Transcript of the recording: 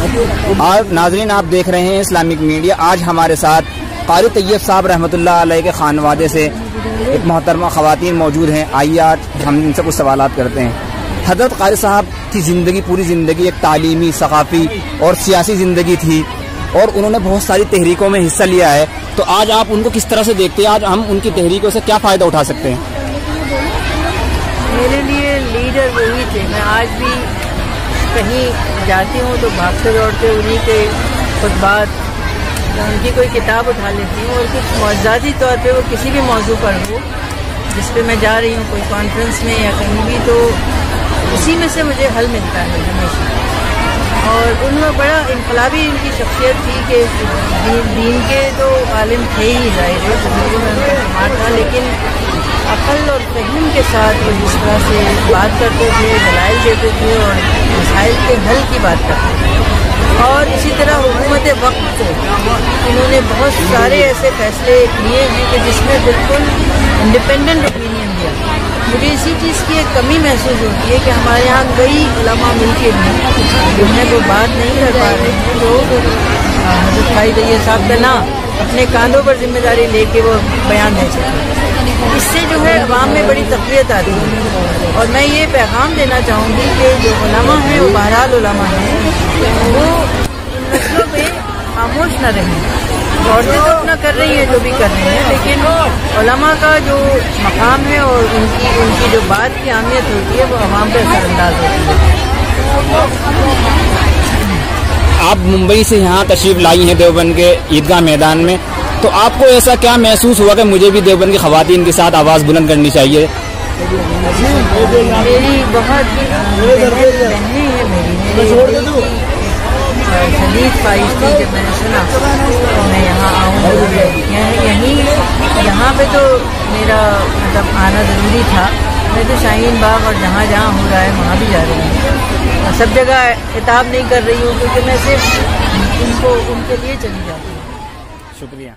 आज नाज़रीन आप देख रहे हैं इस्लामिक मीडिया। आज हमारे साथ कारी तैयब साहब रहमतुल्लाह अलैह के खानवादे से एक मोहतरमा ख़वातीन मौजूद हैं। आइए आज हम इनसे कुछ सवालात करते हैं। हज़रत कारी साहब की ज़िंदगी, पूरी ज़िंदगी एक तालीमी, सक़ाफ़ी और सियासी ज़िंदगी थी और उन्होंने बहुत सारी तहरीकों में हिस्सा लिया है। तो आज आप उनको किस तरह से देखते हैं? आज हम उनकी तहरीकों से क्या फ़ायदा उठा सकते हैं? मेरे लिए लीडर वही थे। मैं आज भी कहीं जाती हूँ तो भागते दौड़ते उन्हीं के खुतबात, उनकी कोई किताब उठा लेती हूँ और कुछ मौज़ाती तौर पे वो किसी भी मौजू पर हो जिस पे मैं जा रही हूँ, कोई कॉन्फ्रेंस में या कहीं भी, तो उसी में से मुझे हल मिलता है हमेशा। और उनमें बड़ा इनकलाबी उनकी शख्सियत थी कि दीन के तो आलिम थे ही, ज़ाहिर है बुजुर्गों में उनका शुमार था, लेकिन अक़ल और फ़हम के साथ वो जिस तरह से बात करते थे, दलाइल देते थे और मसाइल के हल की बात करते थे। और इसी तरह हुकूमत वक्त इन्होंने बहुत सारे ऐसे फैसले लिए हैं कि जिसमें बिल्कुल इंडिपेंडेंट ओपिनियन दिया। मुझे इसी चीज़ की एक कमी महसूस होती है कि हमारे यहाँ कई उलमा मिलके भी जो है वो बात नहीं कर पा रहे हैं, जो हज़रत कारी तैयब साहब का ना अपने कांधों पर जिम्मेदारी लेके वो बयान दे सकें। इससे जो है अवाम में बड़ी तक़वियत आती है। और मैं ये पैगाम देना चाहूँगी कि जो उलमा हैं वो बहरहाल उलमा हैं, वो इन मसलों पे खामोश न रहें। औरतें तो अपना कर रही हैं जो भी कर रही हैं, लेकिन उलमा का जो मकाम है और उनकी जो बात की अहमियत होती है वो अवाम पे असरअंदाज होती है। आप मुंबई से यहाँ तशरीफ़ लाई हैं देवबंद के ईदगाह मैदान में, तो आपको ऐसा क्या महसूस हुआ कि मुझे भी देवबंद की ख़वातीन के साथ आवाज़ बुलंद करनी चाहिए? मेरी बहुत बहनें हैं, मेरी शदीद ख्वाहिश थी जब मैंने सुना तो मैं यहाँ आऊँ। यहाँ पे तो मेरा मतलब आना ज़रूरी था। मैं तो शाहीन बाग और जहाँ जहाँ हो रहा है वहाँ भी जा रही हूँ। सब जगह खिताब नहीं कर रही हूँ क्योंकि मैं सिर्फ उनके लिए चली जाती हूँ। शुक्रिया।